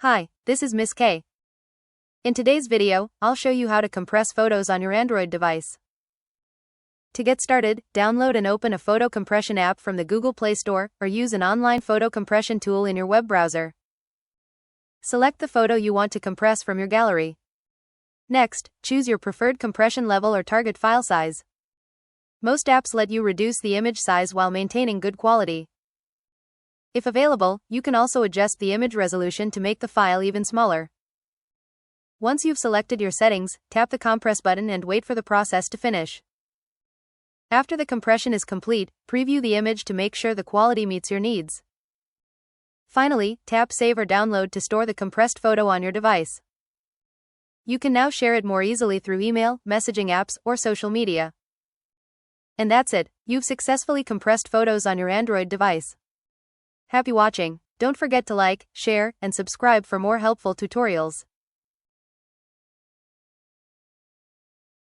Hi, this is Miss K. In today's video, I'll show you how to compress photos on your Android device. To get started, download and open a photo compression app from the Google Play Store, or use an online photo compression tool in your web browser. Select the photo you want to compress from your gallery. Next, choose your preferred compression level or target file size. Most apps let you reduce the image size while maintaining good quality. If available, you can also adjust the image resolution to make the file even smaller. Once you've selected your settings, tap the compress button and wait for the process to finish. After the compression is complete, preview the image to make sure the quality meets your needs. Finally, tap Save or Download to store the compressed photo on your device. You can now share it more easily through email, messaging apps, or social media. And that's it, you've successfully compressed photos on your Android device. Happy watching! Don't forget to like, share, and subscribe for more helpful tutorials.